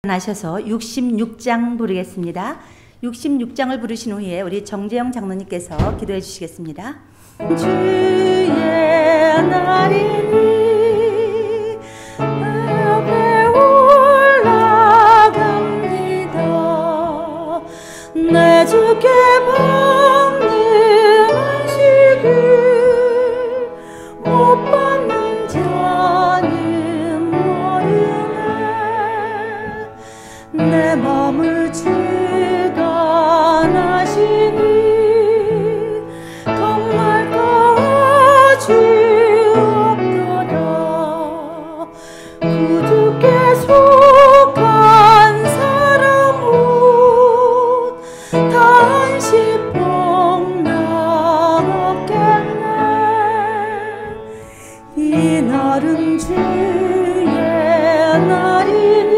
하셔서 66장 부르겠습니다. 66장을 부르신 후에 우리 정재영 장로님께서 기도해 주시겠습니다. 주의 날이니 앞에 올라갑니다. 내 주께 방문하시길 못 받는 자는 모르네. 내 맘을 주관하시니 정말 가주옵도다. 구주께 속한 사람은 단시 복락없겠네. 이 날은 주의 날이니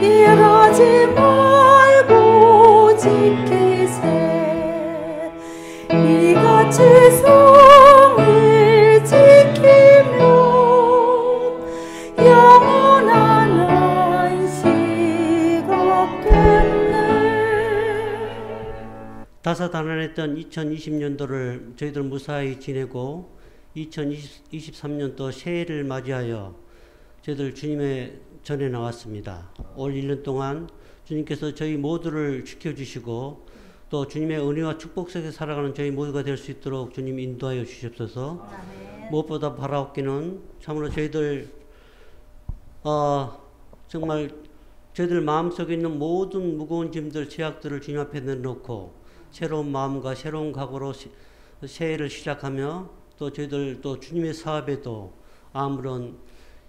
일하지 말고 지키세. 이같이 성을 지키면 영원한 안식 얻겠네. 다사다난했던 2020년도를 저희들 무사히 지내고 2023년도 새해를 맞이하여 저희들 주님의 전에 나왔습니다. 올 1년 동안 주님께서 저희 모두를 지켜주시고 또 주님의 은혜와 축복 속에 살아가는 저희 모두가 될 수 있도록 주님 인도하여 주시옵소서. 무엇보다 바라옵기는 참으로 저희들 정말 저희들 마음속에 있는 모든 무거운 짐들, 제약들을 주님 앞에 내놓고 새로운 마음과 새로운 각오로 새해를 시작하며 또 저희들 또 주님의 사업에도 아무런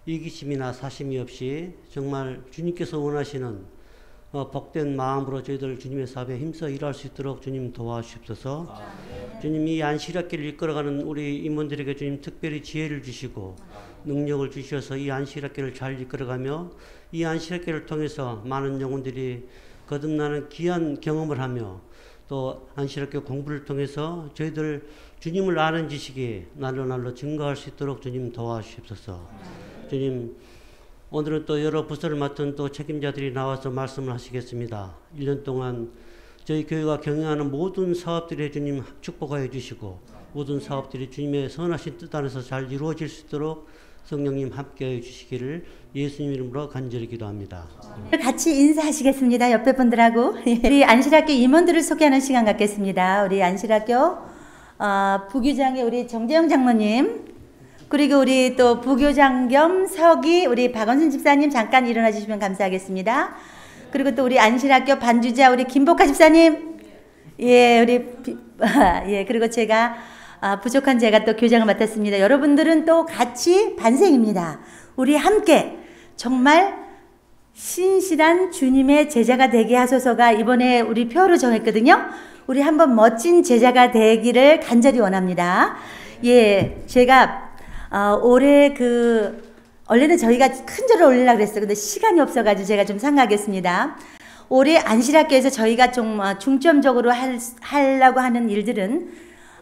이기심이나 사심이 없이 정말 주님께서 원하시는 복된 마음으로 저희들 주님의 사업에 힘써 일할 수 있도록 주님 도와주시옵소서. 주님이 안식일학교를 이끌어가는 우리 임원들에게 주님 특별히 지혜를 주시고 능력을 주셔서 이 안식일학교를 잘 이끌어가며 이 안식일학교를 통해서 많은 영혼들이 거듭나는 귀한 경험을 하며 또 안식일학교 공부를 통해서 저희들 주님을 아는 지식이 날로 증가할 수 있도록 주님 도와주시옵소서. 주님, 오늘은 또 여러 부서를 맡은 또 책임자들이 나와서 말씀을 하시겠습니다. 1년 동안 저희 교회가 경영하는 모든 사업들에 주님 축복하여 주시고 모든 사업들이 주님의 선하신 뜻 안에서 잘 이루어질 수 있도록 성령님 함께하여 주시기를 예수님 이름으로 간절히 기도합니다. 같이 인사하시겠습니다. 옆에 분들하고. 우리 안식일학교 임원들을 소개하는 시간 갖겠습니다. 우리 안식일학교 부교장의 우리 정재영 장로님, 그리고 우리 또 부교장 겸 서기 우리 박원순 집사님 잠깐 일어나 주시면 감사하겠습니다. 그리고 또 우리 안식일학교 반주자 우리 김복하 집사님, 예, 우리 예, 그리고 제가 부족한 제가 또 교장을 맡았습니다. 여러분들은 또 같이 반생입니다. 우리 함께 정말 신실한 주님의 제자가 되게 하소서가 이번에 우리 표로 정했거든요. 우리 한번 멋진 제자가 되기를 간절히 원합니다. 예, 제가 올해 원래는 저희가 큰 절을 올리려고 그랬어요. 근데 시간이 없어가지고 제가 좀 상하겠습니다. 올해 안식일학교에서 저희가 좀 중점적으로 하려고 하는 일들은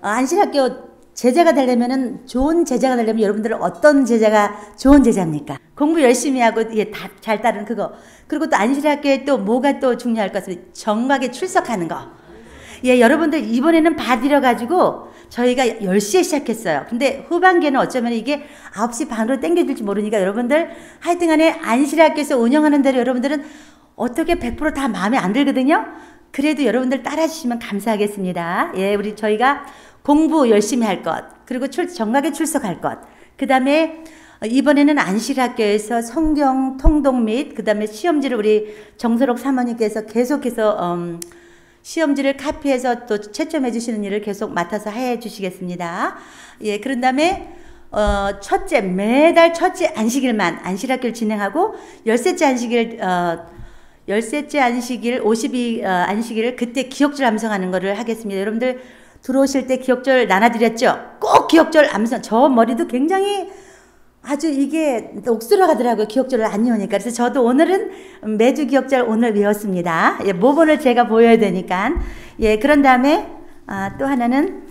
안식일학교 제자가 되려면은 좋은 제자가 되려면 여러분들은 어떤 제자가 좋은 제자입니까? 공부 열심히 하고 예, 다 잘 따르는 그거. 그리고 또 안식일학교에 또 뭐가 또 중요할 것 같습니다. 정각에 출석하는 거. 예, 여러분들 이번에는 받으려가지고 저희가 10시에 시작했어요. 근데 후반기에는 어쩌면 이게 9시 반으로 땡겨질지 모르니까 여러분들 하여튼 간에 안식일학교에서 운영하는 대로 여러분들은 어떻게 100% 다 마음에 안 들거든요. 그래도 여러분들 따라 주시면 감사하겠습니다. 예, 우리 저희가 공부 열심히 할 것, 그리고 정각에 출석할 것, 그 다음에 이번에는 안식일학교에서 성경 통독 및 그 다음에 시험지를 우리 정서록 사모님께서 계속해서 시험지를 카피해서 또 채점해 주시는 일을 계속 맡아서 해 주시겠습니다. 예, 그런 다음에 매달 첫째 안식일만 안식일학교를 진행하고 10셋째 안식일 52 안식일을 그때 기억절 암송하는 거를 하겠습니다. 여러분들 들어오실 때 기억절 나눠드렸죠? 꼭 기억절 암송. 저 머리도 굉장히 아주 이게 옥수로 가더라고요. 기억절을 안 외우니까. 그래서 저도 오늘은 매주 기억절 오늘 외웠습니다. 예, 모본을 제가 보여야 되니까. 예, 그런 다음에 또 하나는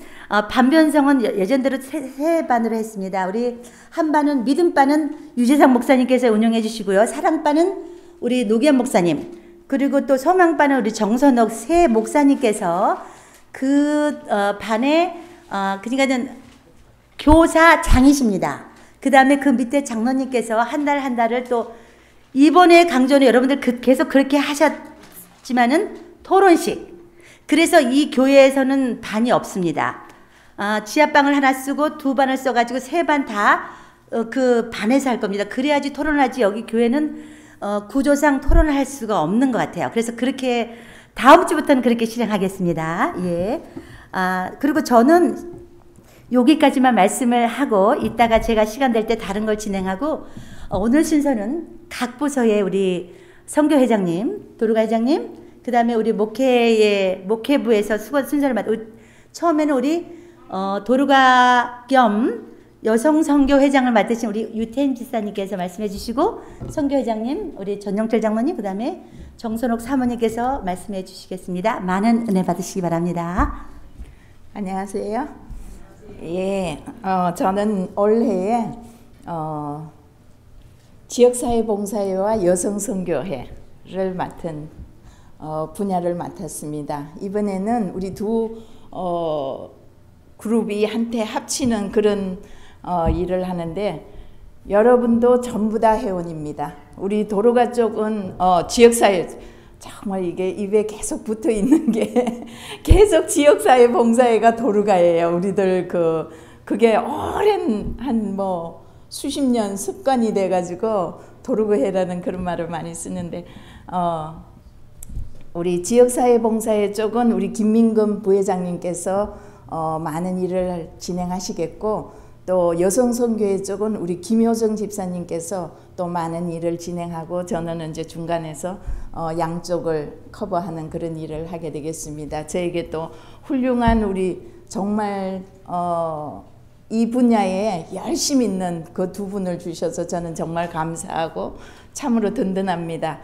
반변성은 예전대로 세 반으로 했습니다. 우리 한 반은 믿음반은 유재상 목사님께서 운영해 주시고요. 사랑반은 우리 노기현 목사님, 그리고 또 소망반은 우리 정선옥 세 목사님께서 그 반에 그러니까는 교사장이십니다. 그 다음에 그 밑에 장로님께서 한 달을 또 이번에 강조는 여러분들 계속 그렇게 하셨지만은 토론식. 그래서 이 교회에서는 반이 없습니다. 지하방을 하나 쓰고 두 반을 써가지고 세 반 다 그 반에서 할 겁니다. 그래야지 토론을 하지 여기 교회는 구조상 토론을 할 수가 없는 것 같아요. 그래서 그렇게 다음 주부터는 그렇게 실행하겠습니다. 예. 그리고 저는 여기까지만 말씀을 하고 이따가 제가 시간 될 때 다른 걸 진행하고 오늘 순서는 각 부서의 우리 선교회장님, 도루가 회장님, 그 다음에 우리 목회부에서 순서를 처음에는 우리 도루가 겸 여성 선교회장을 맡으신 우리 유태인 지사님께서 말씀해 주시고 선교회장님, 우리 전영철 장로님, 그 다음에 정선옥 사모님께서 말씀해 주시겠습니다. 많은 은혜 받으시기 바랍니다. 안녕하세요. 예, 저는 올해에 지역사회봉사회와 여성선교회를 맡은 분야를 맡았습니다. 이번에는 우리 두 그룹이 한테 합치는 그런 일을 하는데 여러분도 전부 다 회원입니다. 우리 도로가 쪽은 지역사회 정말 이게 입에 계속 붙어 있는 게 계속 지역사회 봉사회가 도루가예요. 우리들 그게 오랜 한 수십 년 습관이 돼가지고 도루가회라는 그런 말을 많이 쓰는데 우리 지역사회 봉사회 쪽은 우리 김민금 부회장님께서 많은 일을 진행하시겠고 또 여성선교회 쪽은 우리 김효정 집사님께서 또 많은 일을 진행하고 저는 이제 중간에서 양쪽을 커버하는 그런 일을 하게 되겠습니다. 저에게 또 훌륭한 우리 정말 이 분야에 열심히 있는 그 두 분을 주셔서 저는 정말 감사하고 참으로 든든합니다.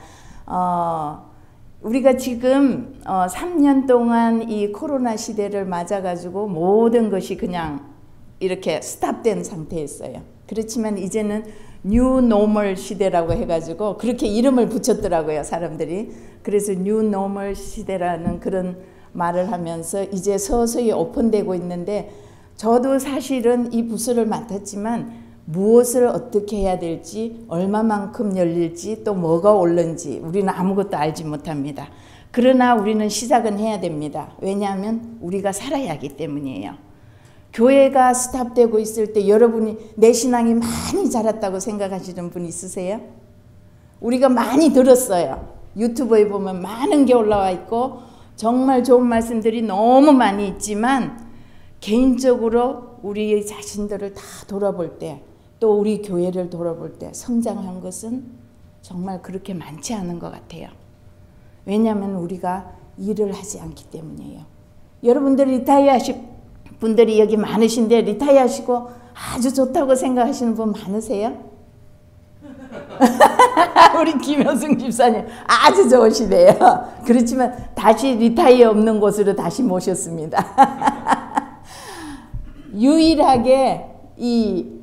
우리가 지금 3년 동안 이 코로나 시대를 맞아가지고 모든 것이 그냥 이렇게 스탑된 상태였어요. 그렇지만 이제는 뉴 노멀 시대라고 해가지고 그렇게 이름을 붙였더라고요, 사람들이. 그래서 뉴 노멀 시대라는 그런 말을 하면서 이제 서서히 오픈되고 있는데 저도 사실은 이 부서를 맡았지만 무엇을 어떻게 해야 될지, 얼마만큼 열릴지, 또 뭐가 올는지 우리는 아무것도 알지 못합니다. 그러나 우리는 시작은 해야 됩니다. 왜냐하면 우리가 살아야 하기 때문이에요. 교회가 스탑되고 있을 때 여러분이 내 신앙이 많이 자랐다고 생각하시는 분 있으세요? 우리가 많이 들었어요. 유튜브에 보면 많은 게 올라와 있고 정말 좋은 말씀들이 너무 많이 있지만 개인적으로 우리 자신들을 다 돌아볼 때 또 우리 교회를 돌아볼 때 성장한 것은 정말 그렇게 많지 않은 것 같아요. 왜냐하면 우리가 일을 하지 않기 때문이에요. 여러분들 리타이어 하실 분들이 여기 많으신데 리타이어 하시고 아주 좋다고 생각하시는 분 많으세요? 우리 김효승 집사님 아주 좋으시네요. 그렇지만 다시 리타이어 없는 곳으로 다시 모셨습니다. 유일하게 이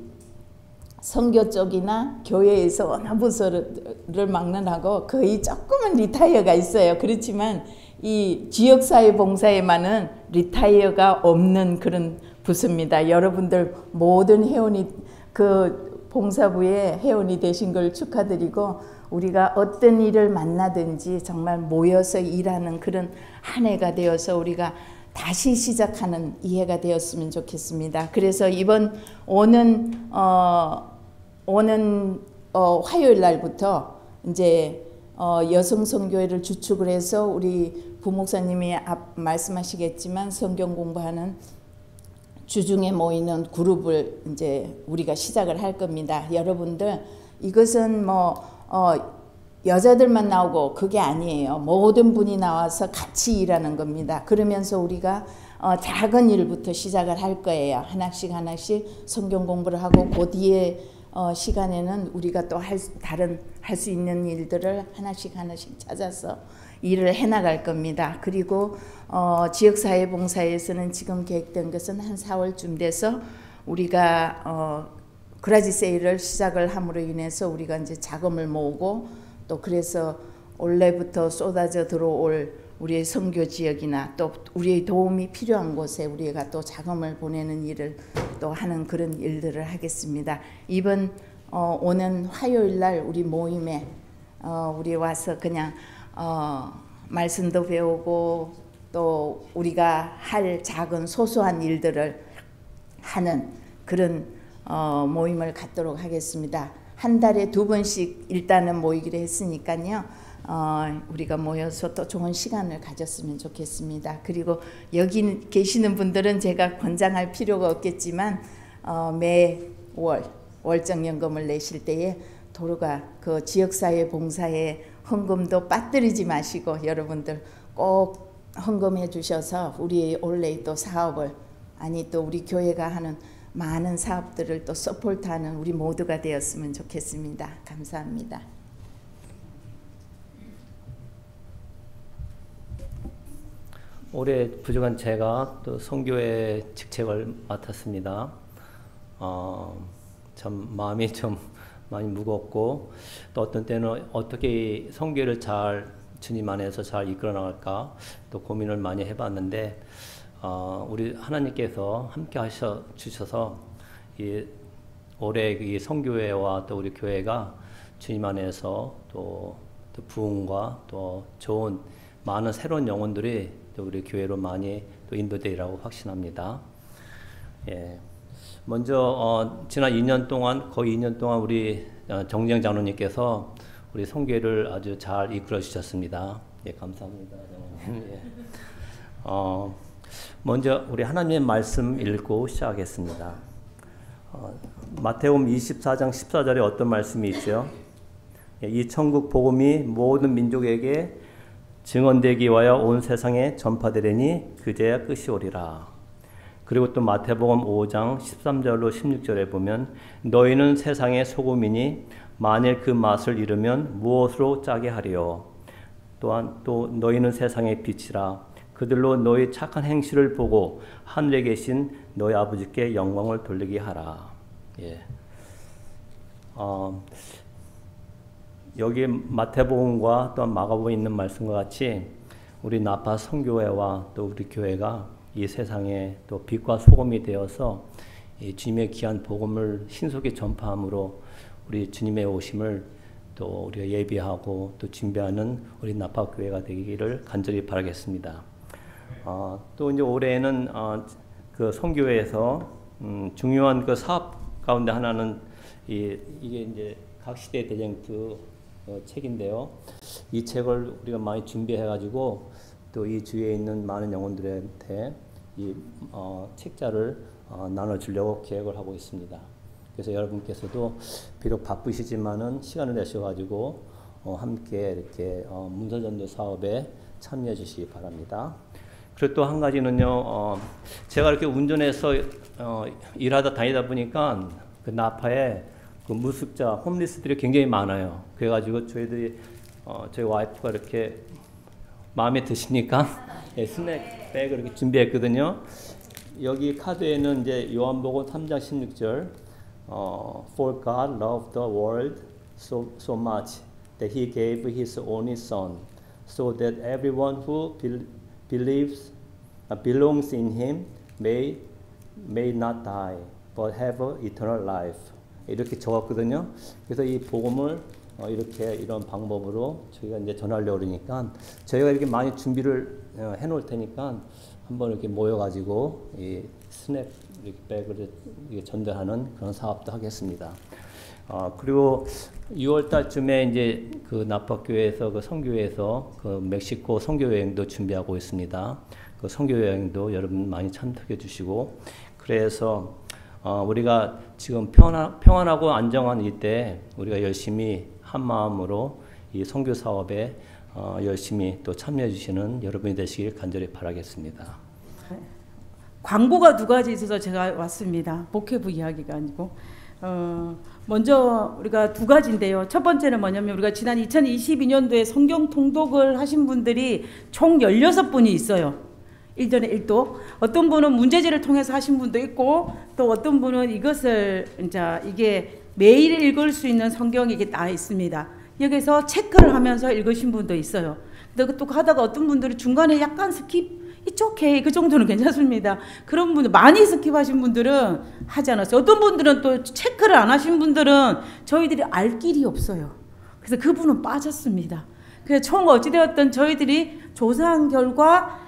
선교 쪽이나 교회에서 어느 부서를 막론하고 거의 조금은 리타이어가 있어요. 그렇지만 이 지역사회 봉사에만은 리타이어가 없는 그런 부서입니다. 여러분들 모든 회원이 그 봉사부의 회원이 되신 걸 축하드리고 우리가 어떤 일을 만나든지 정말 모여서 일하는 그런 한 해가 되어서 우리가 다시 시작하는 이 해가 되었으면 좋겠습니다. 그래서 이번 오는 화요일 날부터 이제 여성선교회를 주축을 해서 우리 부목사님이 말씀하시겠지만 성경 공부하는 주중에 모이는 그룹을 이제 우리가 시작을 할 겁니다. 여러분들 이것은 여자들만 나오고 그게 아니에요. 모든 분이 나와서 같이 일하는 겁니다. 그러면서 우리가 작은 일부터 시작을 할 거예요. 하나씩 성경 공부를 하고 그 뒤에 시간에는 우리가 또 다른 할 수 있는 일들을 하나씩 찾아서 일을 해나갈 겁니다. 그리고 지역사회봉사에서는 지금 계획된 것은 한 4월쯤 돼서 우리가 그라지 세일을 시작을 함으로 인해서 우리가 이제 자금을 모으고 또 그래서 올해부터 쏟아져 들어올 우리의 선교 지역이나 또 우리의 도움이 필요한 곳에 우리가 또 자금을 보내는 일을 또 하는 그런 일들을 하겠습니다. 이번 오는 화요일 날 우리 모임에 우리 와서 그냥 말씀도 배우고 또 우리가 할 작은 소소한 일들을 하는 그런 모임을 갖도록 하겠습니다. 한 달에 2번씩 일단은 모이기로 했으니까요. 우리가 모여서 또 좋은 시간을 가졌으면 좋겠습니다. 그리고 여기 계시는 분들은 제가 권장할 필요가 없겠지만 매월 월정연금을 내실 때에 도로가 그 지역사회 봉사에 헌금도 빠뜨리지 마시고 여러분들 꼭 헌금해 주셔서 우리 올레 또 사업을 아니 또 우리 교회가 하는 많은 사업들을 또 서포트하는 우리 모두가 되었으면 좋겠습니다. 감사합니다. 올해 부족한 제가 또 선교의 직책을 맡았습니다. 참 마음이 좀 많이 무겁고 또 어떤 때는 어떻게 선교를 잘 주님 안에서 잘 이끌어 나갈까 또 고민을 많이 해봤는데 우리 하나님께서 함께 하셔 주셔서 올해 이 선교회와 또 우리 교회가 주님 안에서 또 부흥과 또 좋은 많은 새로운 영혼들이 또 우리 교회로 많이 또 인도되리라고 확신합니다. 예. 먼저 지난 2년 동안 거의 2년 동안 우리 정재영 장로님께서 우리 선교회를 아주 잘 이끌어 주셨습니다. 예, 감사합니다, 장로님. 예. 먼저 우리 하나님의 말씀 읽고 시작하겠습니다. 마태복음 24장 14절에 어떤 말씀이 있죠? 예, 이 천국 복음이 모든 민족에게 증언되기 위하여 온 세상에 전파되리니 그제야 끝이 오리라. 그리고 또 마태복음 5장 13절로 16절에 보면 너희는 세상의 소금이니 만일 그 맛을 잃으면 무엇으로 짜게 하리요. 또한 또 너희는 세상의 빛이라. 그들로 너희 착한 행실을 보고 하늘에 계신 너희 아버지께 영광을 돌리게 하라. 예. 여기 마태복음과 또 마가복음에 있는 말씀과 같이 우리 나파 선교회와 또 우리 교회가 이 세상에 또 빛과 소금이 되어서 이 주님의 귀한 복음을 신속히 전파함으로 우리 주님의 오심을 또 우리가 예비하고 또 준비하는 우리 나파 교회가 되기를 간절히 바라겠습니다. 또 이제 올해는 그 선교회에서 중요한 그 사업 가운데 하나는 이게 이제 각 시대 대쟁투 책인데요. 이 책을 우리가 많이 준비해가지고 또 이 주위에 있는 많은 영혼들한테 이 책자를 나눠주려고 계획을 하고 있습니다. 그래서 여러분께서도 비록 바쁘시지만은 시간을 내셔가지고 함께 이렇게 문서전도 사업에 참여해 주시기 바랍니다. 그리고 또 한 가지는요, 제가 이렇게 운전해서 일하다 다니다 보니까 그 나파에 그 무습자, 홈리스들이 굉장히 많아요. 그래가지고 저희들이 저희 와이프가 이렇게 마음에 드시니까 스낵 백을 이렇게 준비했거든요. 여기 카드에는 이제 요한복음 3장 16절, For God loved the world so much that He gave His only Son, so that everyone who believes belongs in Him may not die, but have eternal life. 이렇게 적었거든요. 그래서 이 복음을 이렇게 이런 방법으로 저희가 이제 전하려고 그러니까 저희가 이렇게 많이 준비를 해 놓을 테니까 한번 이렇게 모여가지고 이 스낵 백을 전달하는 그런 사업도 하겠습니다. 그리고 6월 달쯤에 이제 그 나파교회에서 그 선교회에서 그 멕시코 선교 여행도 준비하고 있습니다. 그 선교 여행도 여러분 많이 참석해 주시고 그래서 우리가 지금 평안하고 안정한 이때 우리가 열심히 한 마음으로 이 선교 사업에 열심히 또 참여해 주시는 여러분이 되시길 간절히 바라겠습니다. 광고가 두 가지 있어서 제가 왔습니다. 복회부 이야기가 아니고 먼저 우리가 두 가지인데요. 첫 번째는 뭐냐면 우리가 지난 2022년도에 성경 통독을 하신 분들이 총 16분이 있어요. 1전에 1도. 어떤 분은 문제지를 통해서 하신 분도 있고 또 어떤 분은 이것을 이제 이게 매일 읽을 수 있는 성경이 이게 다 있습니다. 여기서 체크를 하면서 읽으신 분도 있어요. 근데 또 하다가 어떤 분들은 중간에 약간 스킵 It's okay. 그 정도는 괜찮습니다. 그런 분들, 많이 스킵하신 분들은 하지 않았어요. 어떤 분들은 또 체크를 안 하신 분들은 저희들이 알 길이 없어요. 그래서 그분은 빠졌습니다. 그래서 총 어찌되었든 저희들이 조사한 결과,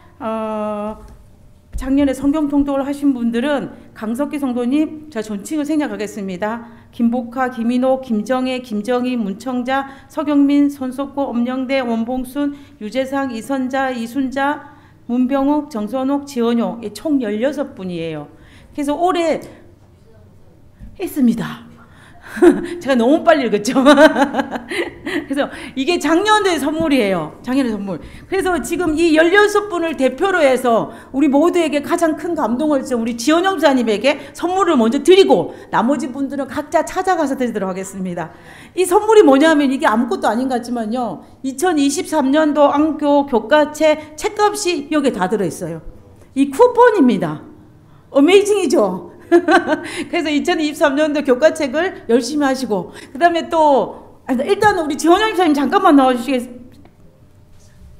작년에 성경 통독을 하신 분들은 강석기 성도님, 제가 존칭을 생략하겠습니다. 김복하, 김인호, 김정혜, 김정희, 문청자, 서경민, 손석구, 엄영대, 원봉순, 유재상, 이선자, 이순자, 문병욱, 정선옥, 지원용, 총 16분이에요. 그래서 올해 했습니다. 제가 너무 빨리 읽었죠. 그래서 이게 작년도의 선물이에요. 작년의 선물. 그래서 지금 이 16분을 대표로 해서 우리 모두에게 가장 큰 감동을 준 우리 지원영 목사님에게 선물을 먼저 드리고 나머지 분들은 각자 찾아가서 드리도록 하겠습니다. 이 선물이 뭐냐면 이게 아무것도 아닌 것 같지만요. 2023년도 안교 교과체 책값이 여기에 다 들어있어요. 이 쿠폰입니다. 어메이징이죠. 그래서 2023년도 교과책을 열심히 하시고 그 다음에 또 일단 우리 지원영 집사님 잠깐만 나와주시겠습니까?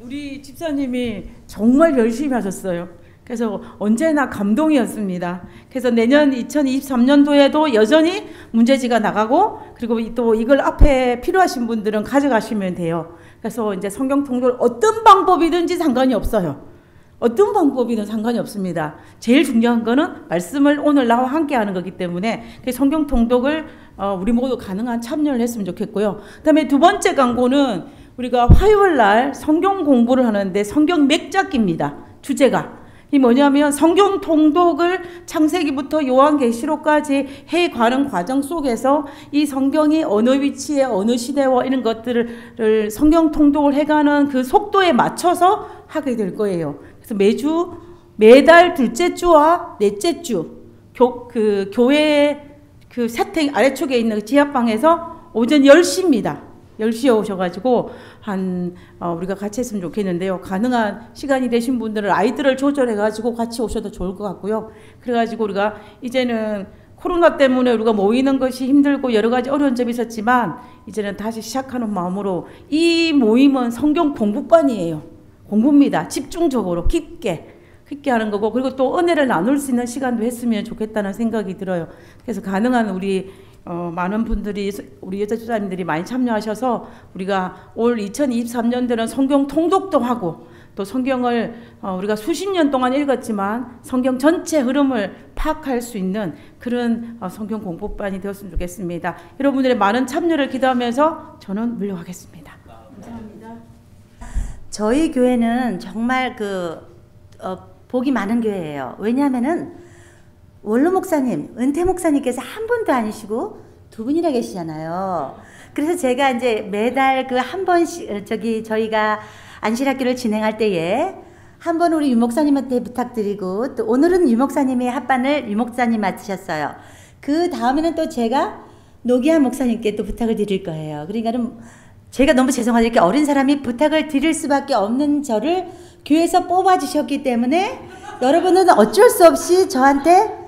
우리 집사님이 정말 열심히 하셨어요. 그래서 언제나 감동이었습니다. 그래서 내년 2023년도에도 여전히 문제지가 나가고 그리고 또 이걸 앞에 필요하신 분들은 가져가시면 돼요. 그래서 이제 성경 통독을 어떤 방법이든지 상관이 없어요. 어떤 방법이든 상관이 없습니다. 제일 중요한 거는 말씀을 오늘 나와 함께 하는 거기 때문에 성경 통독을 우리 모두 가능한 참여를 했으면 좋겠고요. 그 다음에 두 번째 광고는 우리가 화요일 날 성경 공부를 하는데 성경 맥잡기입니다. 주제가. 이 뭐냐면 성경 통독을 창세기부터 요한계시록까지 해가는 과정 속에서 이 성경이 어느 위치에 어느 시대와 이런 것들을 성경 통독을 해가는 그 속도에 맞춰서 하게 될 거예요. 그래서 매달 둘째 주와 넷째 주 교회 그 세팅 아래쪽에 있는 지하방에서 오전 10시입니다. 10시에 오셔가지고 우리가 같이 했으면 좋겠는데요. 가능한 시간이 되신 분들은 아이들을 조절해가지고 같이 오셔도 좋을 것 같고요. 그래가지고 우리가 이제는 코로나 때문에 우리가 모이는 것이 힘들고 여러 가지 어려운 점이 있었지만 이제는 다시 시작하는 마음으로 이 모임은 성경 공부반이에요. 공부입니다. 집중적으로 깊게 하는 거고 그리고 또 은혜를 나눌 수 있는 시간도 했으면 좋겠다는 생각이 들어요. 그래서 가능한 우리 많은 분들이 우리 여자 집사님들이 많이 참여하셔서 우리가 올 2023년도는 성경 통독도 하고 또 성경을 우리가 수십 년 동안 읽었지만 성경 전체 흐름을 파악할 수 있는 그런 성경 공부반이 되었으면 좋겠습니다. 여러분들의 많은 참여를 기도하면서 저는 물러가겠습니다. 감사합니다. 저희 교회는 정말 복이 많은 교회예요. 왜냐하면은 원로 목사님, 은퇴 목사님께서 한 분도 아니시고 두 분이나 계시잖아요. 그래서 제가 이제 매달 한 번씩 저희가 안실학교를 진행할 때에 한 번 우리 유 목사님한테 부탁드리고 또 오늘은 유 목사님이 합반을 유 목사님 맡으셨어요. 그 다음에는 또 제가 노기한 목사님께 또 부탁을 드릴 거예요. 그러니까는 제가 너무 죄송하다 이렇게 어린 사람이 부탁을 드릴 수밖에 없는 저를 교회에서 뽑아주셨기 때문에 여러분은 어쩔 수 없이 저한테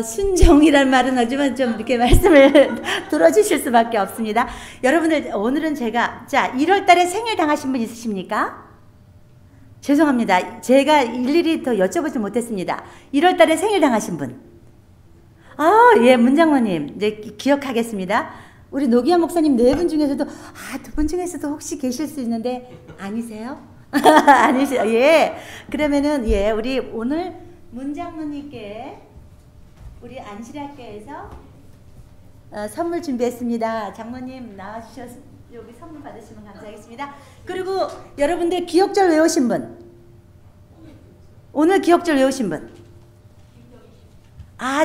순종이란 말은 하지만 좀 이렇게 말씀을 들어주실 수밖에 없습니다. 여러분들 오늘은 제가 1월 달에 생일 당하신 분 있으십니까? 죄송합니다. 제가 일일이 더 여쭤보지 못했습니다. 1월 달에 생일 당하신 분. 예, 문장로님 이제 기억하겠습니다. 우리 노기한 목사님 4분 중에서도 2분 중에서도 혹시 계실 수 있는데 아니세요? 아니세요? 예. 그러면은 예, 우리 오늘 문장로님께 우리 안실학교에서 선물 준비했습니다. 장로님 나와주셔서 여기 선물 받으시면 감사하겠습니다. 그리고 여러분들 기억절 외우신 분, 오늘 기억절 외우신 분,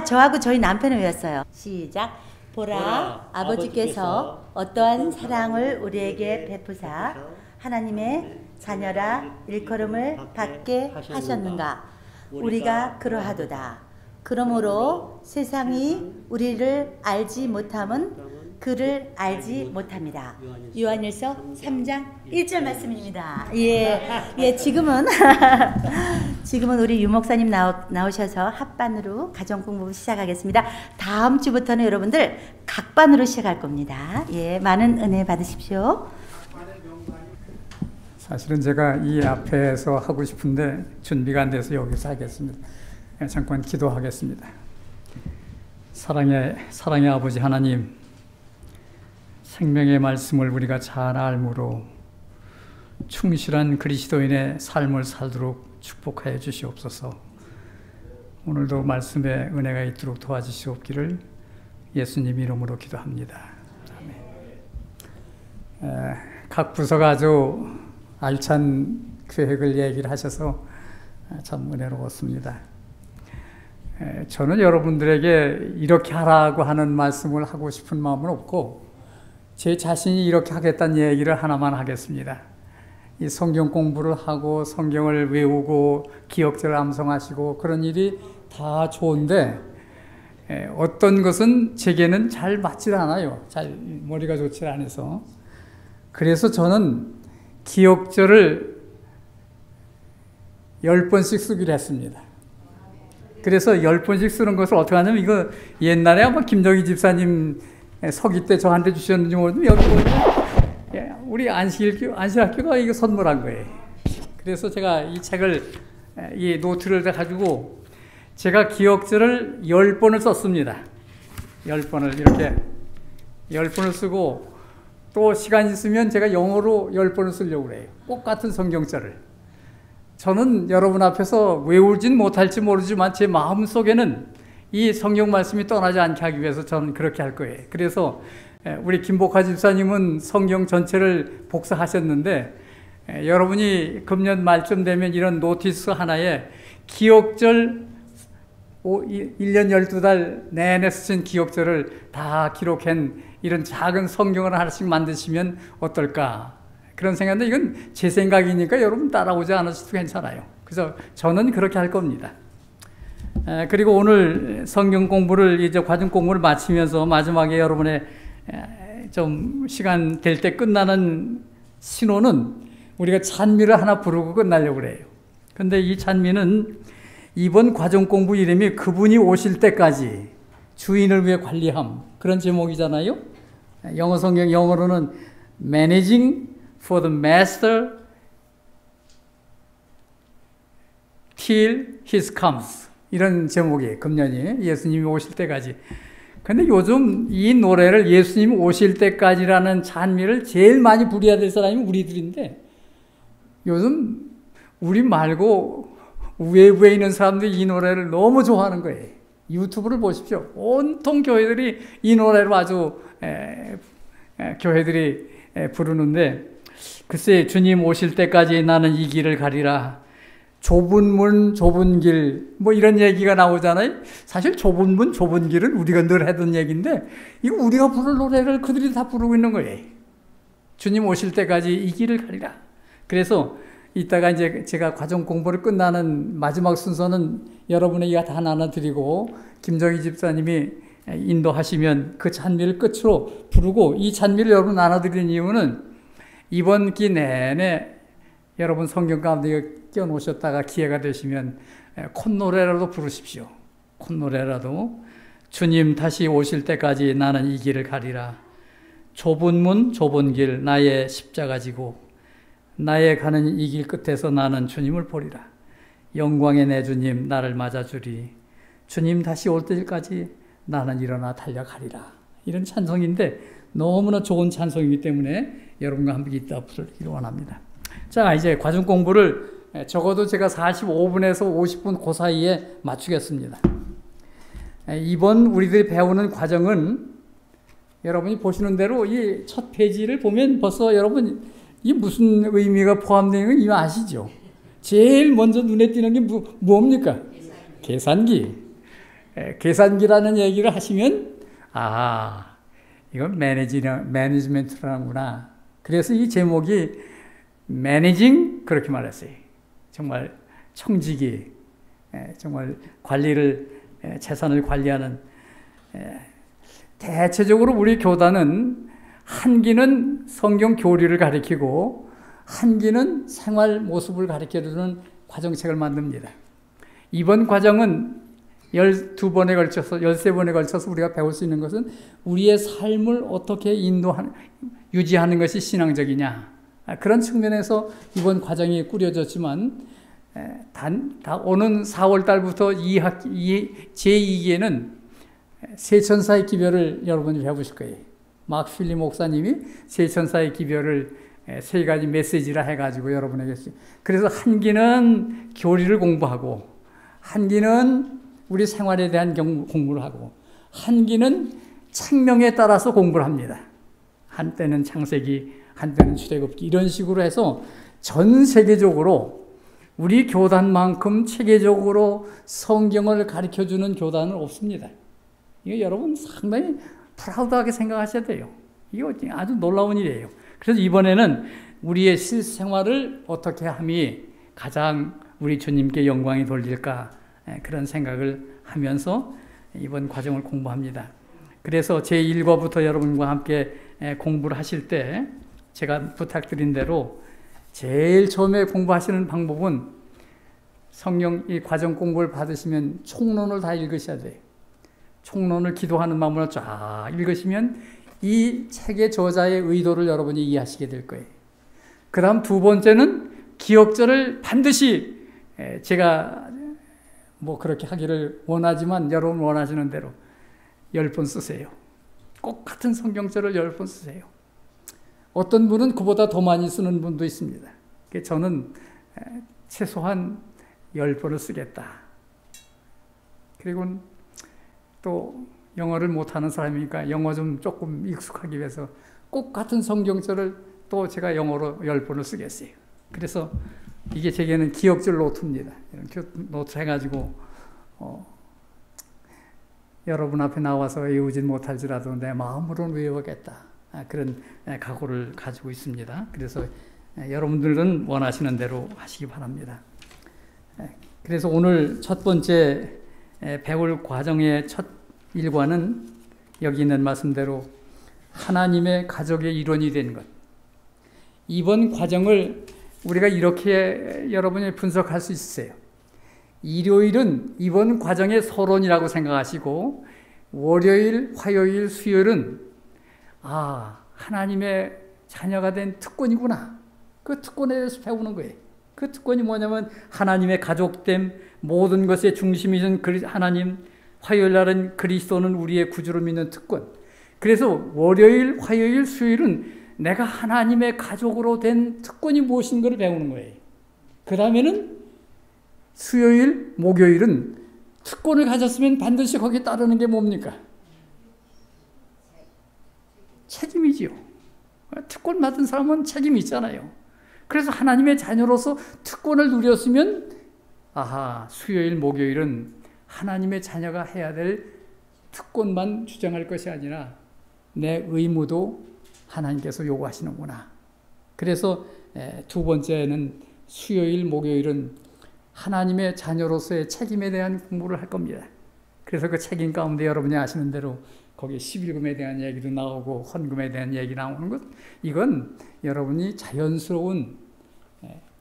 저하고 저희 남편은 외웠어요. 시작. 보라, 아버지께서 어떠한 사랑을 우리에게 베푸사 하나님의 자녀라 일컬음을 받게 하셨는가. 우리가 그러하도다. 그러므로 세상이 우리를 알지 못함은 그를 알지 못합니다. 요한일서 3장 1절 말씀입니다. 예, 지금은 지금은 우리 유 목사님 나오셔서 합반으로 가정 공부 시작하겠습니다. 다음 주부터는 여러분들 각반으로 시작할 겁니다. 예, 많은 은혜 받으십시오. 사실은 제가 이 앞에서 하고 싶은데 준비가 안 돼서 여기서 하겠습니다. 잠깐 기도하겠습니다. 사랑의 아버지 하나님, 생명의 말씀을 우리가 잘 알므로 충실한 그리스도인의 삶을 살도록 축복하여 주시옵소서. 오늘도 말씀에 은혜가 있도록 도와주시옵기를 예수님 이름으로 기도합니다. 아멘. 각 부서가 아주 알찬 계획을 얘기를 하셔서 참 은혜로웠습니다. 저는 여러분들에게 이렇게 하라고 하는 말씀을 하고 싶은 마음은 없고 제 자신이 이렇게 하겠다는 얘기를 하나만 하겠습니다. 이 성경 공부를 하고 성경을 외우고 기억절 암송하시고 그런 일이 다 좋은데 어떤 것은 제게는 잘 맞질 않아요. 잘 머리가 좋지 않아서. 그래서 저는 기억절을 10번씩 쓰기로 했습니다. 그래서 10번씩 쓰는 것을 어떻게 하냐면 이거 옛날에 아마 김정희 집사님 서기 때 저한테 주셨는지 모르는데 여기 보면 우리 안식학교가 이거 선물한 거예요. 그래서 제가 이 책을 이 노트를 가지고 제가 기억절을 10번을 썼습니다. 10번을 이렇게 10번을 쓰고 또 시간 있으면 제가 영어로 10번을 쓰려고 그래요. 똑같은 성경절을. 저는 여러분 앞에서 외우진 못할지 모르지만 제 마음속에는 이 성경 말씀이 떠나지 않게 하기 위해서 저는 그렇게 할 거예요. 그래서 우리 김복하 집사님은 성경 전체를 복사하셨는데 여러분이 금년 말쯤 되면 이런 노티스 하나에 기억절 1년 12달 내내 쓰신 기억절을 다 기록한 이런 작은 성경을 하나씩 만드시면 어떨까 그런 생각인데 이건 제 생각이니까 여러분 따라오지 않으셔도 괜찮아요. 그래서 저는 그렇게 할 겁니다. 그리고 오늘 성경 공부를 이제 과정 공부를 마치면서 마지막에 여러분의 좀 시간 될 때 끝나는 신호는 우리가 찬미를 하나 부르고 끝나려고 그래요. 근데 이 찬미는 이번 과정 공부 이름이 그분이 오실 때까지 주인을 위해 관리함 그런 제목이잖아요. 영어 성경 영어로는 Managing for the Master till He comes 이런 제목이에요. 금년이 예수님이 오실 때까지. 근데 요즘 이 노래를 예수님이 오실 때까지라는 찬미를 제일 많이 부려야 될 사람이 우리들인데 요즘 우리 말고 외부에 있는 사람들이 이 노래를 너무 좋아하는 거예요. 유튜브를 보십시오. 온통 교회들이 이 노래로 아주 교회들이 부르는데 글쎄 주님 오실 때까지 나는 이 길을 가리라. 좁은 문 좁은 길 뭐 이런 얘기가 나오잖아요. 사실 좁은 문 좁은 길은 우리가 늘 하던 얘기인데 이거 우리가 부를 노래를 그들이 다 부르고 있는 거예요. 주님 오실 때까지 이 길을 가리라. 그래서 이따가 이제 제가 과정 공부를 끝나는 마지막 순서는 여러분에게 다 나눠드리고 김정희 집사님이 인도하시면 그 찬미를 끝으로 부르고 이 찬미를 여러분 나눠드리는 이유는 이번 기 내내 여러분 성경 가운데 껴놓으셨다가 기회가 되시면 콧노래라도 부르십시오. 콧노래라도 주님 다시 오실 때까지 나는 이 길을 가리라. 좁은 문 좁은 길 나의 십자가 지고 나의 가는 이 길 끝에서 나는 주님을 보리라. 영광의 내 주님 나를 맞아주리. 주님 다시 올 때까지 나는 일어나 달려가리라. 이런 찬송인데 너무나 좋은 찬송이기 때문에 여러분과 함께 이따 부르기를 원합니다. 자, 이제 과정 공부를 적어도 제가 45분에서 50분 그 사이에 맞추겠습니다. 이번 우리들이 배우는 과정은 여러분이 보시는 대로 이 첫 페이지를 보면 벌써 여러분 이 무슨 의미가 포함되는 거 이미 아시죠? 제일 먼저 눈에 띄는 게 뭡니까? 계산기. 계산기라는 얘기를 하시면 이건 매니지먼트라는구나. 그래서 이 제목이 매니징 그렇게 말했어요. 정말 청지기, 정말 관리를 재산을 관리하는 대체적으로 우리 교단은 한 기는 성경 교리를 가리키고 한 기는 생활 모습을 가리켜주는 과정책을 만듭니다. 이번 과정은 12번에 걸쳐서 13번에 걸쳐서 우리가 배울 수 있는 것은 우리의 삶을 어떻게 유지하는 것이 신앙적이냐, 그런 측면에서 이번 과정이 꾸려졌지만 오는 4월 달부터 제2기에는 세천사의 기별을 여러분이 배우실 거예요. 막 필리 목사님이 세천사의 기별을 3가지 메시지라 해가지고 여러분에게, 그래서 한 기는 교리를 공부하고, 한 기는 우리 생활에 대한 공부를 하고, 한 기는 책명에 따라서 공부를 합니다. 한때는 창세기, 한때는 출애굽기, 이런 식으로 해서 전 세계적으로 우리 교단만큼 체계적으로 성경을 가르쳐주는 교단은 없습니다. 이거 여러분 상당히 프라우드하게 생각하셔야 돼요. 이거 아주 놀라운 일이에요. 그래서 이번에는 우리의 실생활을 어떻게 함이 가장 우리 주님께 영광이 돌릴까, 그런 생각을 하면서 이번 과정을 공부합니다. 그래서 제1과부터 여러분과 함께 공부를 하실 때 제가 부탁드린 대로 제일 처음에 공부하시는 방법은 성경 이 과정 공부를 받으시면 총론을 다 읽으셔야 돼요. 총론을 기도하는 마음으로 쫙 읽으시면 이 책의 저자의 의도를 여러분이 이해하시게 될 거예요. 그 다음 2번째는 기억절을 반드시, 제가 뭐 그렇게 하기를 원하지만 여러분 원하시는 대로 10번 쓰세요. 꼭 같은 성경절을 10번 쓰세요. 어떤 분은 그보다 더 많이 쓰는 분도 있습니다. 저는 최소한 10번을 쓰겠다. 그리고 또 영어를 못하는 사람이니까 영어 좀 조금 익숙하기 위해서 꼭 같은 성경절을 또 제가 영어로 10번을 쓰겠어요. 그래서 이게 제게는 기억절 노트입니다. 노트 해가지고 여러분 앞에 나와서 외우진 못할지라도 내 마음으로는 외우겠다, 그런 각오를 가지고 있습니다. 그래서 여러분들은 원하시는 대로 하시기 바랍니다. 그래서 오늘 첫 번째 배울 과정의 첫 일과는 여기 있는 말씀대로 하나님의 가족의 일원이 된 것. 이번 과정을 우리가 이렇게 여러분이 분석할 수 있으세요. 일요일은 이번 과정의 서론이라고 생각하시고, 월요일, 화요일, 수요일은 하나님의 자녀가 된 특권이구나, 그 특권에 대해서 배우는 거예요. 그 특권이 뭐냐면 하나님의 가족됨, 모든 것의 중심이신 하나님, 화요일 날은 그리스도는 우리의 구주로 믿는 특권. 그래서 월요일, 화요일, 수요일은 내가 하나님의 가족으로 된 특권이 무엇인가를 배우는 거예요. 그 다음에는 수요일, 목요일은 특권을 가졌으면 반드시 거기에 따르는 게 뭡니까? 책임이지요. 특권 받은 사람은 책임이 있잖아요. 그래서 하나님의 자녀로서 특권을 누렸으면 수요일, 목요일은 하나님의 자녀가 해야 될 특권만 주장할 것이 아니라 내 의무도 하나님께서 요구하시는구나. 그래서 2번째는 수요일, 목요일은 하나님의 자녀로서의 책임에 대한 공부를 할 겁니다. 그래서 그 책임 가운데 여러분이 아시는 대로 거기에 11금에 대한 얘기도 나오고 헌금에 대한 얘기 나오는 것, 이건 여러분이 자연스러운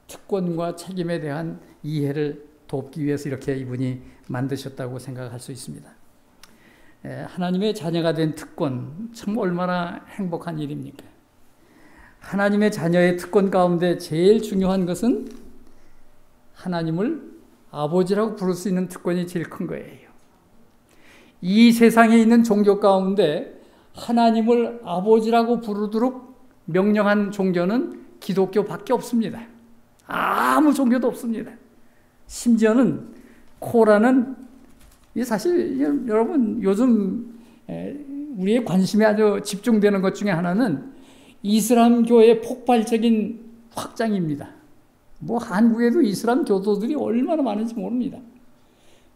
특권과 책임에 대한 이해를 돕기 위해서 이렇게 이분이 만드셨다고 생각할 수 있습니다. 하나님의 자녀가 된 특권, 참 얼마나 행복한 일입니까? 하나님의 자녀의 특권 가운데 제일 중요한 것은 하나님을 아버지라고 부를 수 있는 특권이 제일 큰 거예요. 이 세상에 있는 종교 가운데 하나님을 아버지라고 부르도록 명령한 종교는 기독교밖에 없습니다. 아무 종교도 없습니다. 심지어는 코란은, 사실 여러분 요즘 우리의 관심이 아주 집중되는 것 중에 하나는 이슬람교의 폭발적인 확장입니다. 한국에도 이슬람 교도들이 얼마나 많은지 모릅니다.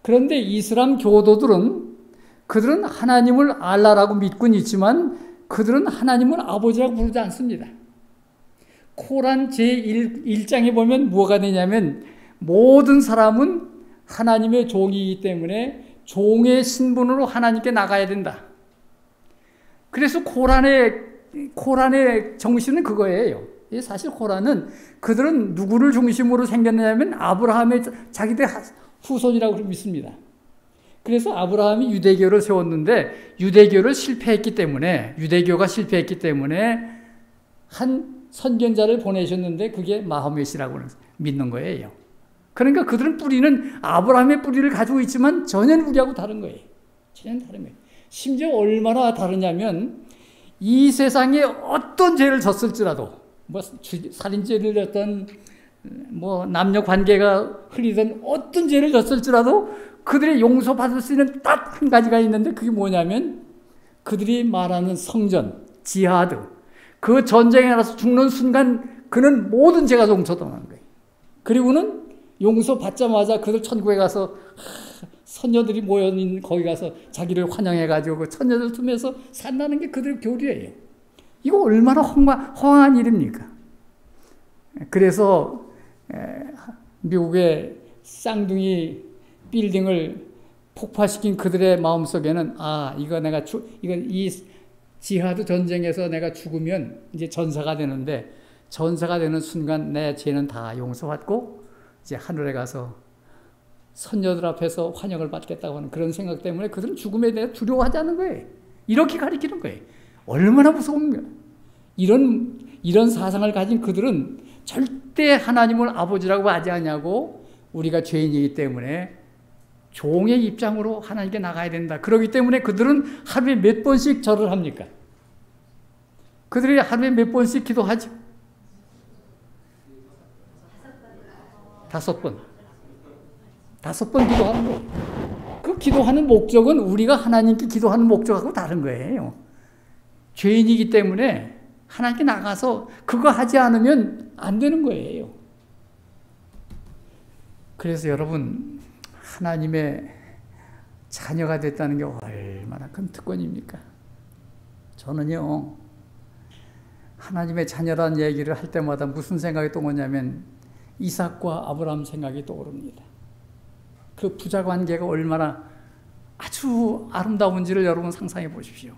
그런데 이슬람 교도들은 그들은 하나님을 알라라고 믿고는 있지만 그들은 하나님을 아버지라고 부르지 않습니다. 코란 제1장에 보면 뭐가 되냐면 모든 사람은 하나님의 종이기 때문에 종의 신분으로 하나님께 나가야 된다. 그래서 코란의 정신은 그거예요. 사실 코란은 그들은 누구를 중심으로 생겼냐면 아브라함의 자기들 후손이라고 믿습니다. 그래서 아브라함이 유대교를 세웠는데 유대교가 실패했기 때문에 한 선견자를 보내셨는데 그게 마호멧이라고 믿는 거예요. 그러니까 그들은 뿌리는 아브라함의 뿌리를 가지고 있지만 전혀 우리하고 다른 거예요. 심지어 얼마나 다르냐면 이 세상에 어떤 죄를 졌을지라도 뭐 살인죄를 졌던 뭐 남녀 관계가 흘리던 어떤 죄를 졌을지라도 그들의 용서받을 수 있는 딱 한 가지가 있는데 그게 뭐냐면 그들이 말하는 성전, 지하드, 그 전쟁에 나서 죽는 순간 그는 모든 죄가 용서당하는 거예요. 그리고는 용서받자마자 그들 천국에 가서 선녀들이 모여있는 거기 가서 자기를 환영해가지고 그 천녀들 틈에서 산다는 게 그들의 교리예요. 이거 얼마나 허황한 일입니까? 그래서 미국의 쌍둥이 빌딩을 폭파시킨 그들의 마음속에는 이 지하드 전쟁에서 내가 죽으면 이제 전사가 되는데 전사가 되는 순간 내 죄는 다 용서받고 이제 하늘에 가서 선녀들 앞에서 환영을 받겠다고 하는 그런 생각 때문에 그들은 죽음에 대해 두려워하지 않는 거예요. 이렇게 가르치는 거예요. 얼마나 무서운가. 이런 사상을 가진 그들은 절대 하나님을 아버지라고 하지 않냐고 우리가 죄인이기 때문에 종의 입장으로 하나님께 나가야 된다. 그렇기 때문에 그들은 하루에 몇 번씩 절을 합니까? 그들이 하루에 몇 번씩 기도하죠? 5번. 5번 기도하는 거예요. 그 기도하는 목적은 우리가 하나님께 기도하는 목적하고 다른 거예요. 죄인이기 때문에 하나님께 나가서 그거 하지 않으면 안 되는 거예요. 그래서 여러분, 하나님의 자녀가 됐다는 게 얼마나 큰 특권입니까? 저는요, 하나님의 자녀라는 얘기를 할 때마다 무슨 생각이 떠오르냐면 이삭과 아브라함 생각이 떠오릅니다. 그 부자 관계가 얼마나 아주 아름다운지를 여러분 상상해 보십시오.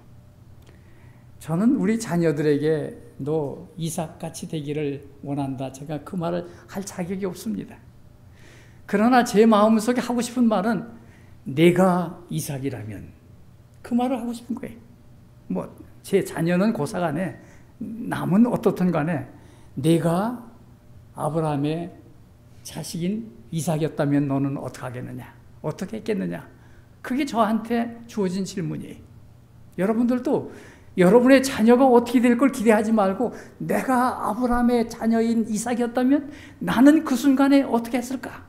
저는 우리 자녀들에게 너 이삭같이 되기를 원한다. 제가 그 말을 할 자격이 없습니다. 그러나 제 마음속에 하고 싶은 말은 내가 이삭이라면 그 말을 하고 싶은 거예요. 뭐 제 자녀는 고사간에 남은 어떻든 간에 내가 아브라함의 자식인 이삭이었다면 너는 어떻게 하겠느냐? 어떻게 했겠느냐? 그게 저한테 주어진 질문이에요. 여러분들도 여러분의 자녀가 어떻게 될 걸 기대하지 말고 내가 아브라함의 자녀인 이삭이었다면 나는 그 순간에 어떻게 했을까?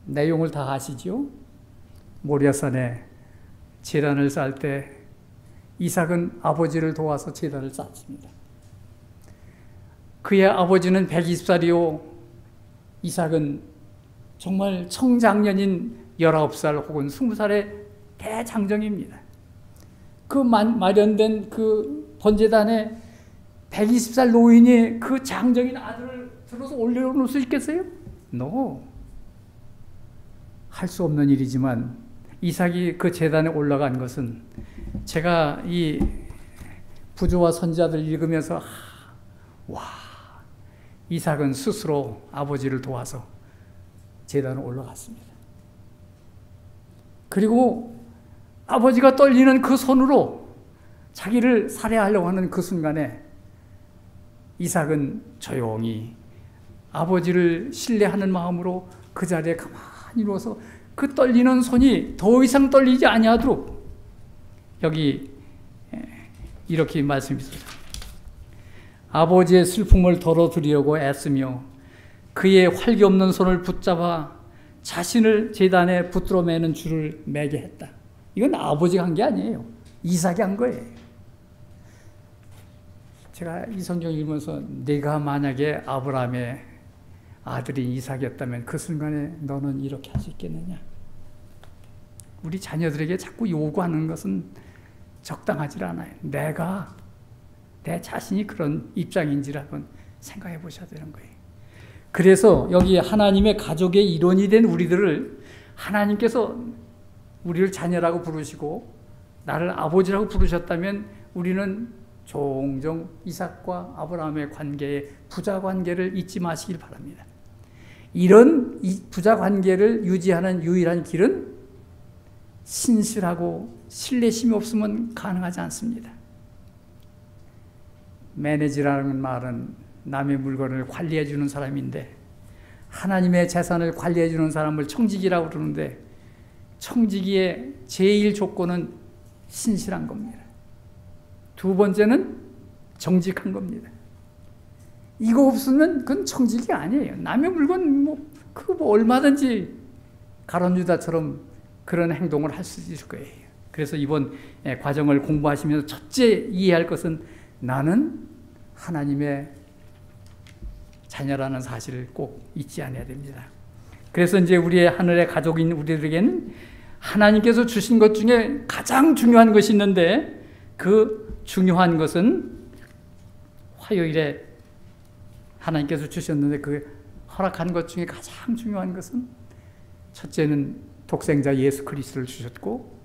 내용을 다 아시죠? 모리아산에 제단을 쌓을 때 이삭은 아버지를 도와서 제단을 쌓습니다. 그의 아버지는 120살이요. 이삭은 정말 청장년인 19살 혹은 20살의 대장정입니다. 그 마련된 그 번제단에 120살 노인이 그 장정인 아들을 들어서 올려놓을 수 있겠어요? No. 할 수 없는 일이지만 이삭이 그 제단에 올라간 것은 제가 이 부조와 선지자들 읽으면서 와, 이삭은 스스로 아버지를 도와서 제단에 올라갔습니다. 그리고 아버지가 떨리는 그 손으로 자기를 살해하려고 하는 그 순간에 이삭은 조용히 아버지를 신뢰하는 마음으로 그 자리에 가만히 누워서 그 떨리는 손이 더 이상 떨리지 아니하도록 여기 이렇게 말씀했습니다. 아버지의 슬픔을 덜어드리려고 애쓰며 그의 활기 없는 손을 붙잡아 자신을 제단에 붙들어 매는 줄을 매게 했다. 이건 아버지가 한 게 아니에요. 이삭이 한 거예요. 제가 이 성경 읽으면서 내가 만약에 아브라함의 아들이 이삭이었다면 그 순간에 너는 이렇게 할 수 있겠느냐? 우리 자녀들에게 자꾸 요구하는 것은 적당하지 않아요. 내 자신이 그런 입장인지를 한번 생각해 보셔야 되는 거예요. 그래서 여기 하나님의 가족의 일원이 된 우리들을 하나님께서 우리를 자녀라고 부르시고 나를 아버지라고 부르셨다면 우리는 종종 이삭과 아브라함의 관계에 부자 관계를 잊지 마시길 바랍니다. 이런 부자 관계를 유지하는 유일한 길은 신실하고 신뢰심이 없으면 가능하지 않습니다. 매니지라는 말은 남의 물건을 관리해 주는 사람인데 하나님의 재산을 관리해 주는 사람을 청지기라고 그러는데 청지기의 제일 조건은 신실한 겁니다. 두 번째는 정직한 겁니다. 이거 없으면 그건 청지기 아니에요. 남의 물건 그거 얼마든지 가룟 유다처럼 그런 행동을 할 수 있을 거예요. 그래서 이번 과정을 공부하시면서 첫째 이해할 것은 나는 하나님의 자녀라는 사실을 꼭 잊지 않아야 됩니다. 그래서 이제 우리의 하늘의 가족인 우리들에게는 하나님께서 주신 것 중에 가장 중요한 것이 있는데 그 중요한 것은 화요일에 하나님께서 주셨는데 그 허락한 것 중에 가장 중요한 것은 첫째는 독생자 예수 그리스도를 주셨고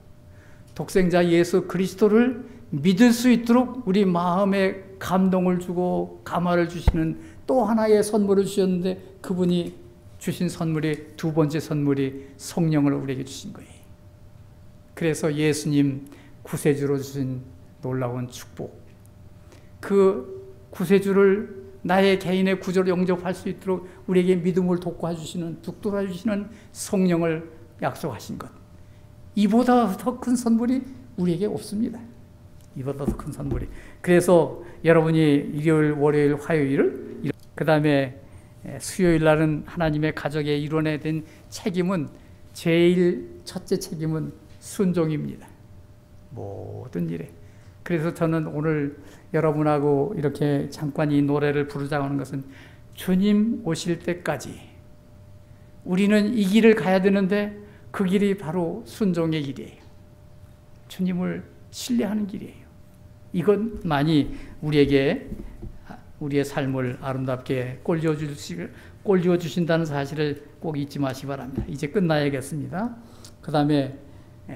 독생자 예수 그리스도를 믿을 수 있도록 우리 마음에 감동을 주고 감화를 주시는 또 하나의 선물을 주셨는데 그분이 주신 선물이 두 번째 선물이 성령을 우리에게 주신 거예요. 그래서 예수님 구세주로 주신 놀라운 축복, 그 구세주를 나의 개인의 구조로 영접할 수 있도록 우리에게 믿음을 돋궈주시는 북돋아주시는 성령을 약속하신 것, 이보다 더 큰 선물이 우리에게 없습니다. 이보다 더 큰 선물이. 그래서 여러분이 일요일, 월요일, 화요일을 그 다음에 수요일 날은 하나님의 가족에 이뤄내야 된 책임은 제일 첫째 책임은 순종입니다. 모든 일에. 그래서 저는 오늘 여러분하고 이렇게 잠깐 이 노래를 부르자고 하는 것은 주님 오실 때까지 우리는 이 길을 가야 되는데 그 길이 바로 순종의 길이에요. 주님을 신뢰하는 길이에요. 이것만이 우리에게 우리의 삶을 아름답게 꼴지어 주신다는 사실을 꼭 잊지 마시기 바랍니다. 이제 끝나야겠습니다. 그 다음에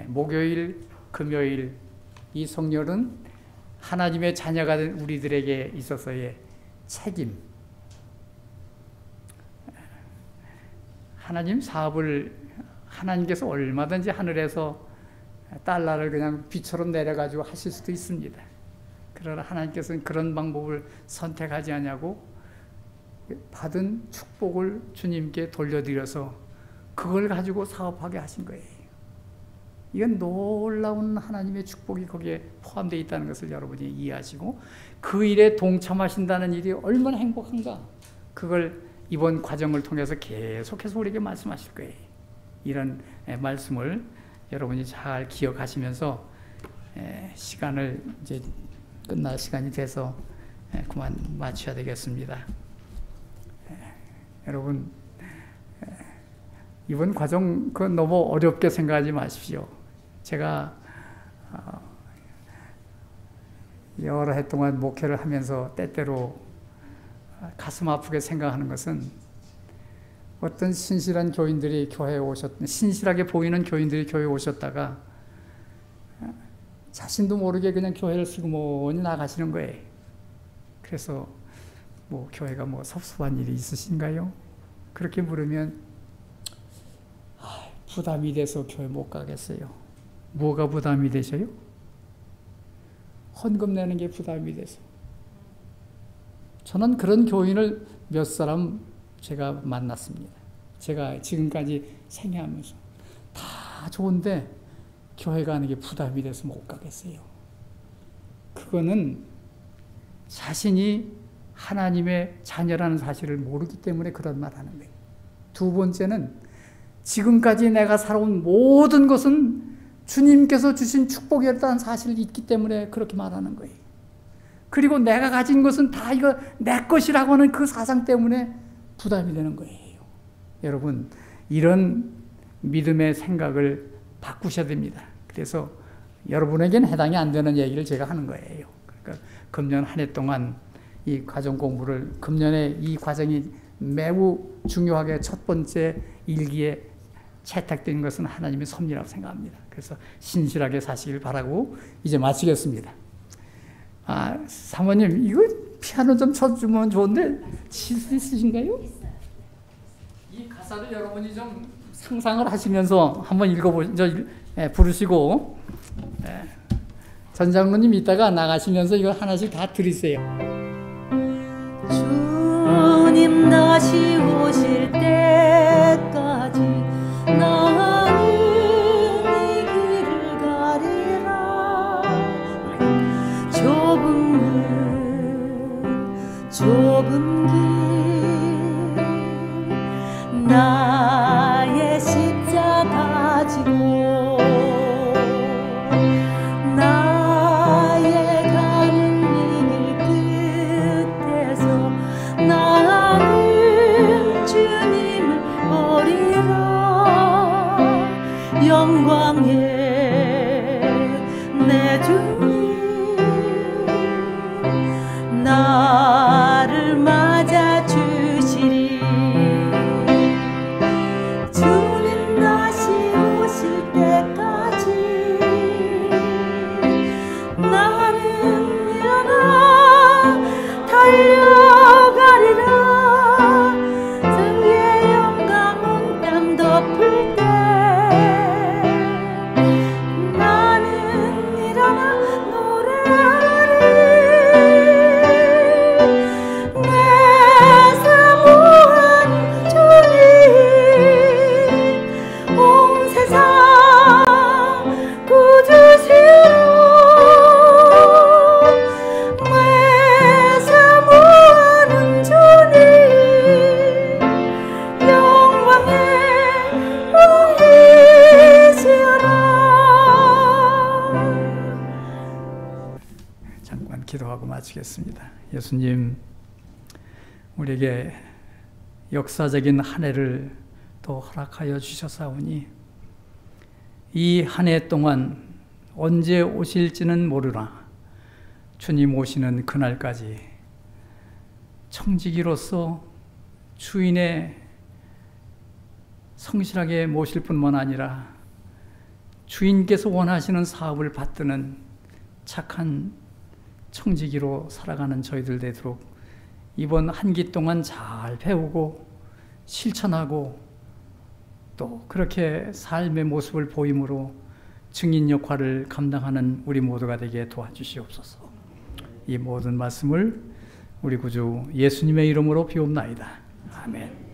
목요일, 금요일 이 성령은 하나님의 자녀가 된 우리들에게 있어서의 책임, 하나님 사업을 하나님께서 얼마든지 하늘에서 달러를 그냥 비처럼 내려가지고 하실 수도 있습니다. 그러나 하나님께서는 그런 방법을 선택하지 않냐고 받은 축복을 주님께 돌려드려서 그걸 가지고 사업하게 하신 거예요. 이건 놀라운 하나님의 축복이 거기에 포함되어 있다는 것을 여러분이 이해하시고 그 일에 동참하신다는 일이 얼마나 행복한가, 그걸 이번 과정을 통해서 계속해서 우리에게 말씀하실 거예요. 이런 말씀을 여러분이 잘 기억하시면서 시간을 이제 끝날 시간이 돼서 그만 마쳐야 되겠습니다. 여러분 이번 과정 그 너무 어렵게 생각하지 마십시오. 제가 여러 해 동안 목회를 하면서 때때로 가슴 아프게 생각하는 것은 어떤 신실한 교인들이 교회에 신실하게 보이는 교인들이 교회에 오셨다가 자신도 모르게 그냥 교회를 슬그머니 나가시는 거예요. 그래서 교회가 섭섭한 일이 있으신가요? 그렇게 물으면 부담이 돼서 교회 못 가겠어요. 뭐가 부담이 되셔요? 헌금 내는 게 부담이 돼서. 저는 그런 교인을 몇 사람 제가 만났습니다. 제가 지금까지 생애하면서 다 좋은데 교회 가는 게 부담이 돼서 못 가겠어요. 그거는 자신이 하나님의 자녀라는 사실을 모르기 때문에 그런 말 하는 거예요. 두 번째는 지금까지 내가 살아온 모든 것은 주님께서 주신 축복이었다는 사실을 잊기 때문에 그렇게 말하는 거예요. 그리고 내가 가진 것은 다 이거 내 것이라고 하는 그 사상 때문에 부담이 되는 거예요. 여러분, 이런 믿음의 생각을 바꾸셔야 됩니다. 그래서 여러분에게는 해당이 안 되는 얘기를 제가 하는 거예요. 그러니까 금년 한 해 동안 이 과정 공부를, 금년에 이 과정이 매우 중요하게 첫 번째 일기에 채택된 것은 하나님의 섭리라고 생각합니다. 그래서 신실하게 사시길 바라고 이제 마치겠습니다. 사모님 이거 피아노 좀 쳐주면 좋은데 칠 수 있으신가요? 이 가사를 여러분이 좀 상상을 하시면서 한번 부르시고 전 장로님 이따가 나가시면서 이거 하나씩 다 들으세요. 주님 다시 오실 때까지 나는 이 길을 가리라. 좁은 길 나의 십자가 지고 나의 가는 이 길 끝에서 나는 주님을 버리라. 영광의 내 주님 나를 맞아 주시리. 주님 다시 오실 때까지 나는 일어나 달려가리라. 주의 영광 온 땅 덮을 때 나는 일어나 노래하리. 내 사모한 주님 온 세상 구주시로 내 사모하는 주님 영광의 왕이시여라. 잠깐 기도하고 마치겠습니다. 예수님, 우리에게 역사적인 한 해를 또 허락하여 주셨사오니 이 한 해 동안 언제 오실지는 모르나 주님 오시는 그날까지 청지기로서 주인의 성실하게 모실 뿐만 아니라 주인께서 원하시는 사업을 받드는 착한 청지기로 살아가는 저희들 되도록 이번 한 기 동안 잘 배우고 실천하고 또 그렇게 삶의 모습을 보임으로 증인 역할을 감당하는 우리 모두가 되게 도와주시옵소서. 이 모든 말씀을 우리 구주 예수님의 이름으로 비옵나이다. 아멘.